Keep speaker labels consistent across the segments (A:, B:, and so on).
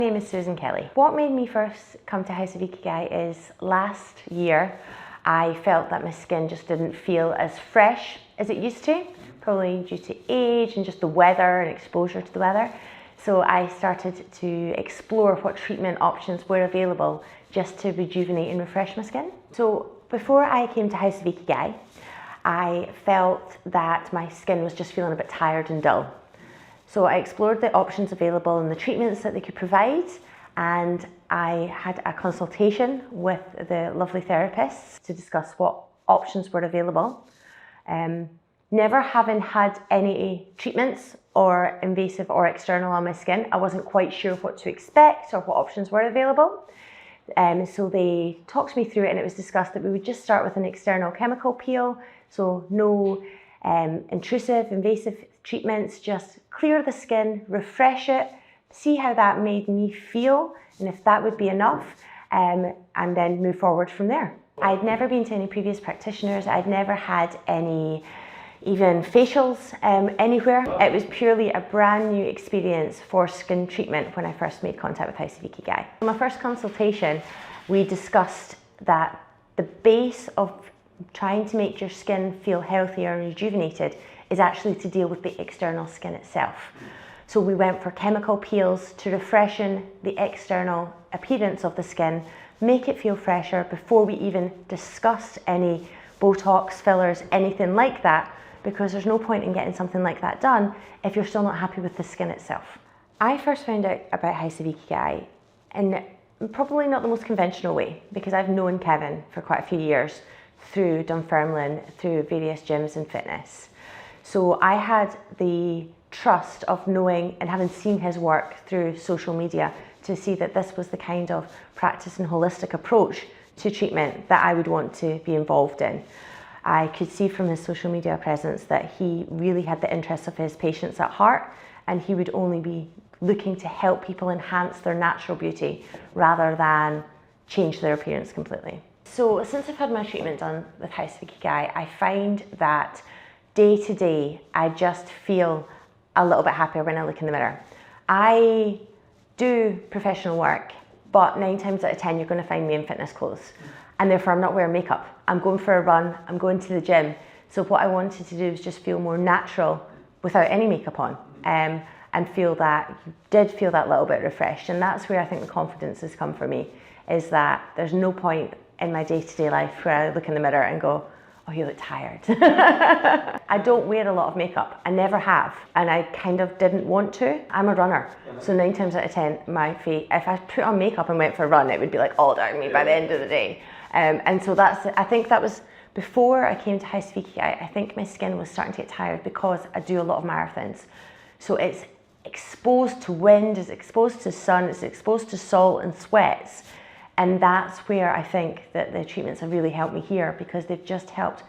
A: My name is Susan Kelly. What made me first come to House of Ikigai is last year I felt that my skin just didn't feel as fresh as it used to, probably due to age and just the weather and exposure to the weather. So I started to explore what treatment options were available just to rejuvenate and refresh my skin. So before I came to House of Ikigai, I felt that my skin was just feeling a bit tired and dull. So I explored the options available and the treatments that they could provide, and I had a consultation with the lovely therapists to discuss what options were available. Never having had any treatments or invasive or external on my skin, I wasn't quite sure what to expect or what options were available. So they talked me through it, and it was discussed that we would just start with an external chemical peel, so no intrusive, invasive treatments, just clear the skin, refresh it, see how that made me feel, and if that would be enough, and then move forward from there. I'd never been to any previous practitioners, I'd never had any even facials anywhere. It was purely a brand new experience for skin treatment when I first made contact with House of Ikigai. In my first consultation, we discussed that the base of trying to make your skin feel healthier and rejuvenated is actually to deal with the external skin itself. So we went for chemical peels to refreshen the external appearance of the skin, make it feel fresher before we even discussed any Botox, fillers, anything like that, because there's no point in getting something like that done if you're still not happy with the skin itself. I first found out about House of Ikigai in probably not the most conventional way, because I've known Kevin for quite a few years through Dunfermline, through various gyms and fitness. So I had the trust of knowing and having seen his work through social media to see that this was the kind of practice and holistic approach to treatment that I would want to be involved in. I could see from his social media presence that he really had the interests of his patients at heart, and he would only be looking to help people enhance their natural beauty rather than change their appearance completely. So since I've had my treatment done with House of Ikigai, I find that day to day, I just feel a little bit happier when I look in the mirror. I do professional work, but 9 times out of 10, you're going to find me in fitness clothes. And therefore, I'm not wearing makeup. I'm going for a run, I'm going to the gym. So what I wanted to do was just feel more natural without any makeup on, and feel that, you did feel that little bit refreshed. And that's where I think the confidence has come for me, is that there's no point in my day-to-day life where I look in the mirror and go, oh, you look tired. I don't wear a lot of makeup. I never have, and I kind of didn't want to. I'm a runner, so 9 times out of 10, my face, if I put on makeup and went for a run, it would be like all down me by the end of the day. And so I think that was before I came to House of Ikigai. I think my skin was starting to get tired because I do a lot of marathons. So it's exposed to wind, it's exposed to sun, it's exposed to salt and sweats. And that's where I think that the treatments have really helped me here, because they've just helped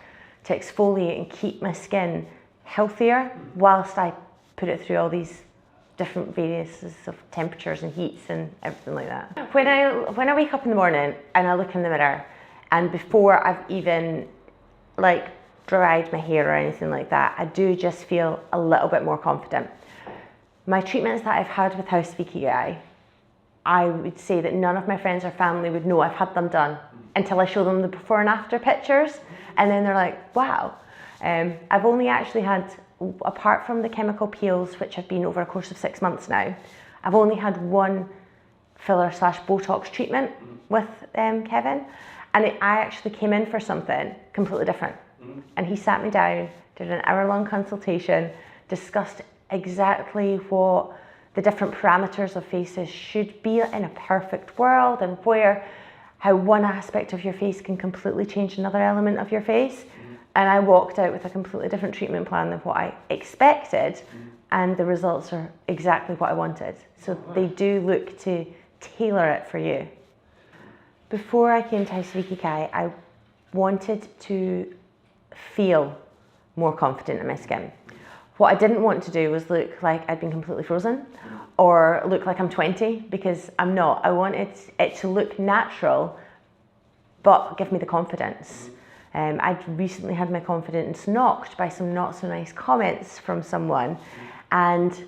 A: to exfoliate and keep my skin healthier whilst I put it through all these different various of temperatures and heats and everything like that. When I wake up in the morning and I look in the mirror, and before I've even like dried my hair or anything like that, I do just feel a little bit more confident. My treatments that I've had with House of Ikigai, I would say that none of my friends or family would know I've had them done until I show them the before and after pictures, and then they're like, wow. I've only actually had, apart from the chemical peels, which have been over a course of 6 months now, I've only had one filler / Botox treatment with Kevin, and I actually came in for something completely different. And he sat me down, did an hour-long consultation, discussed exactly what the different parameters of faces should be in a perfect world, and how one aspect of your face can completely change another element of your face. And I walked out with a completely different treatment plan than what I expected, and the results are exactly what I wanted. So they do look to tailor it for you. Before I came to House of Ikigai, I wanted to feel more confident in my skin. What I didn't want to do was look like I'd been completely frozen or look like I'm 20, because I'm not. I wanted it to look natural, but give me the confidence. I'd recently had my confidence knocked by some not so nice comments from someone, and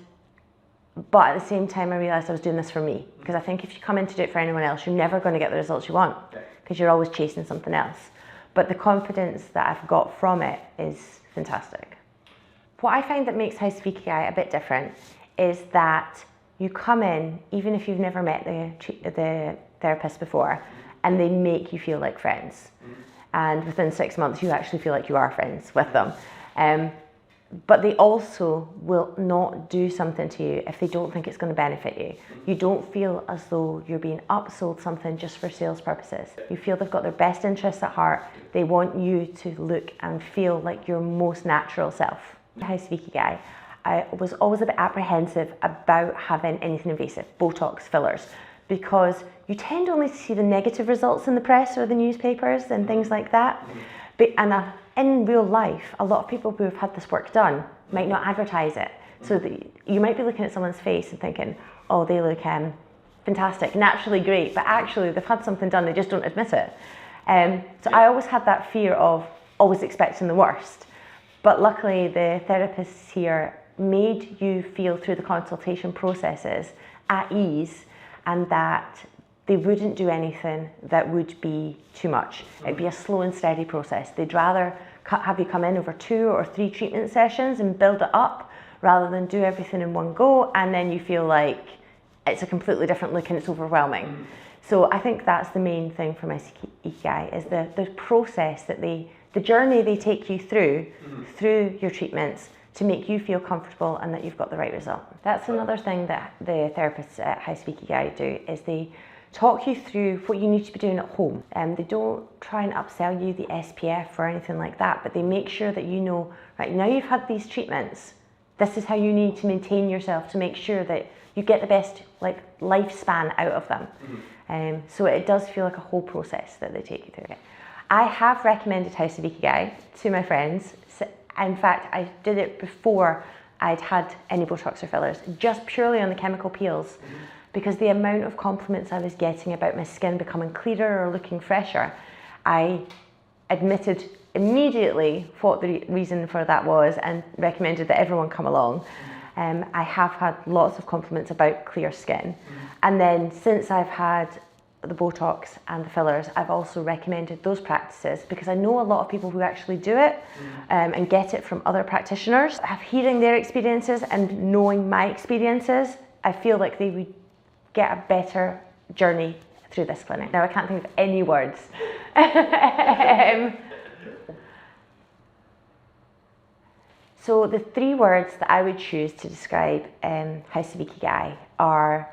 A: But at the same time, I realised I was doing this for me, because I think if you come in to do it for anyone else, you're never going to get the results you want, because you're always chasing something else. But the confidence that I've got from it is fantastic. What I find that makes House of Ikigai a bit different is that you come in, even if you've never met the therapist before, and they make you feel like friends. And within 6 months, you actually feel like you are friends with them. But they also will not do something to you if they don't think it's going to benefit you. You don't feel as though you're being upsold something just for sales purposes. You feel they've got their best interests at heart. They want you to look and feel like your most natural self. House of Ikigai, I was always a bit apprehensive about having anything invasive, Botox, fillers, because you tend only to see the negative results in the press or the newspapers and things like that. But in real life, a lot of people who have had this work done might not advertise it. So that you might be looking at someone's face and thinking, oh, they look fantastic, naturally great, but actually they've had something done, they just don't admit it. So I always had that fear of always expecting the worst. But luckily the therapists here made you feel through the consultation processes at ease, and that they wouldn't do anything that would be too much. It'd be a slow and steady process. They'd rather have you come in over 2 or 3 treatment sessions and build it up, rather than do everything in one go and then you feel like it's a completely different look and it's overwhelming. So I think that's the main thing for my Ikigai, is the process that the journey they take you through your treatments to make you feel comfortable and that you've got the right result. That's another thing that the therapists at House of Ikigai do, is they talk you through what you need to be doing at home. They don't try and upsell you the SPF or anything like that, but they make sure that you know, right, now you've had these treatments, this is how you need to maintain yourself to make sure that you get the best lifespan out of them. So it does feel like a whole process that they take you through. I have recommended House of Ikigai to my friends. In fact, I did it before I'd had any Botox or fillers, just purely on the chemical peels, because the amount of compliments I was getting about my skin becoming clearer or looking fresher, I admitted immediately what the reason for that was and recommended that everyone come along. I have had lots of compliments about clear skin. And then since I've had the Botox and the fillers, I've also recommended those practices, because I know a lot of people who actually do it and get it from other practitioners. Hearing their experiences and knowing my experiences, I feel like they would get a better journey through this clinic. Now I can't think of any words. So the 3 words that I would choose to describe House of Ikigai are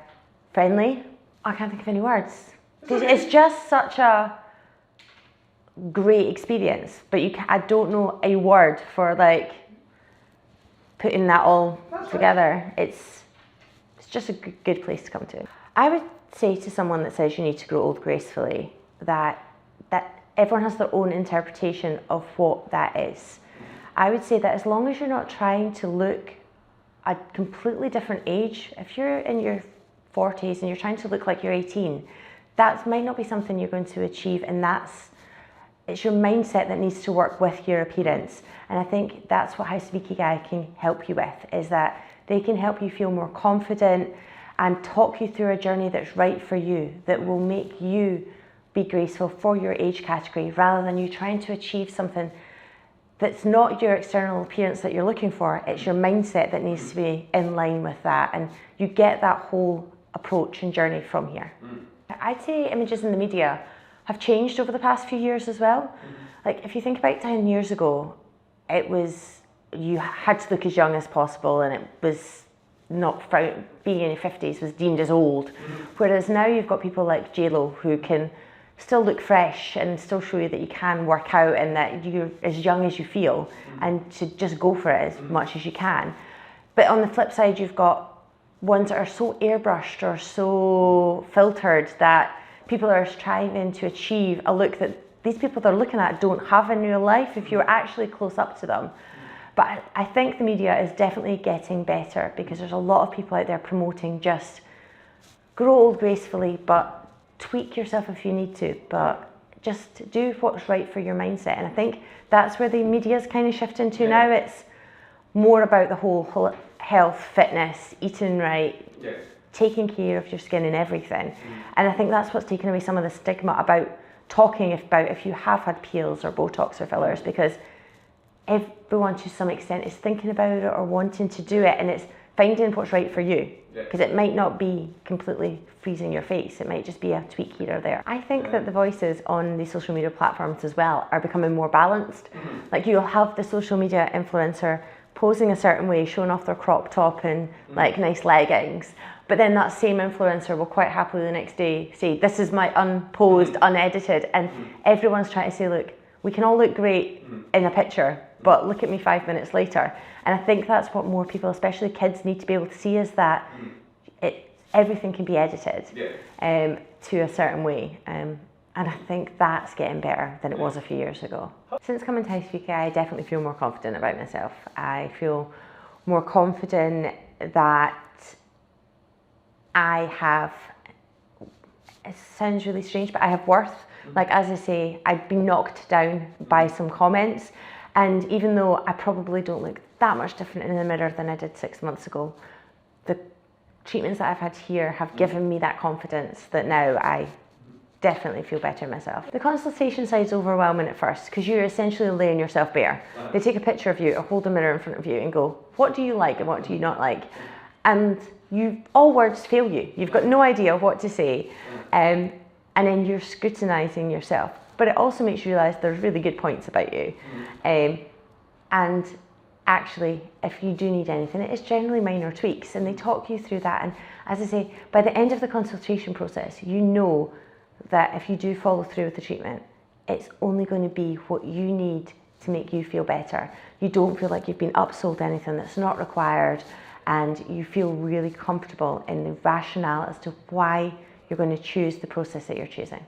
A: friendly. I can't think of any words. It's just such a great experience, but I don't know a word for putting that all together. It's just a good place to come to. I would say to someone that says you need to grow old gracefully that everyone has their own interpretation of what that is. I would say that as long as you're not trying to look a completely different age, if you're in your 40s and you're trying to look like you're 18, that might not be something you're going to achieve, and it's your mindset that needs to work with your appearance. And I think that's what House of Ikigai can help you with, is that they can help you feel more confident and talk you through a journey that's right for you, that will make you be graceful for your age category, rather than you trying to achieve something that's not your external appearance that you're looking for. It's your mindset that needs to be in line with that, and you get that whole approach and journey from here. I'd say images in the media have changed over the past few years as well. Like if you think about 10 years ago, it was, you had to look as young as possible, and it was not, being in your 50s was deemed as old. Whereas now you've got people like JLo who can still look fresh and still show you that you can work out and that you're as young as you feel, and to just go for it as much as you can. But on the flip side, you've got ones that are so airbrushed or so filtered that people are striving to achieve a look that these people they're looking at don't have in real life if you're actually close up to them. But I think the media is definitely getting better, because there's a lot of people out there promoting just grow old gracefully, but tweak yourself if you need to, but just do what's right for your mindset. And I think that's where the media's kind of shifting to now. It's more about the whole health, fitness, eating right,
B: Yeah.
A: taking care of your skin and everything. And I think that's what's taken away some of the stigma about talking about if you have had peels or Botox or fillers, because everyone to some extent is thinking about it or wanting to do it, and it's finding what's right for you, because it might not be completely freezing your face, it might just be a tweak here or there. I think that the voices on the social media platforms as well are becoming more balanced. Like you'll have the social media influencer posing a certain way, showing off their crop top and like nice leggings, but then that same influencer will quite happily the next day say, this is my unposed, unedited, and everyone's trying to say, look, we can all look great in a picture, but look at me 5 minutes later. And I think that's what more people, especially kids, need to be able to see, is that everything can be edited to a certain way. And I think that's getting better than it was a few years ago. Since coming to High Speed I definitely feel more confident about myself. I feel more confident that I have, it sounds really strange, but I have worth. Like, as I say, I've been knocked down by some comments, and even though I probably don't look that much different in the mirror than I did 6 months ago, the treatments that I've had here have given me that confidence that now I definitely feel better myself. The consultation side is overwhelming at first, because you're essentially laying yourself bare. They take a picture of you or hold a mirror in front of you and go, what do you like and what do you not like? And all words fail you. You've got no idea what to say. And then you're scrutinising yourself. But it also makes you realise there's really good points about you. And actually, if you do need anything, it is generally minor tweaks, and they talk you through that. And as I say, by the end of the consultation process, you know that if you do follow through with the treatment, it's only going to be what you need to make you feel better. You don't feel like you've been upsold anything that's not required, and you feel really comfortable in the rationale as to why you're going to choose the process that you're choosing.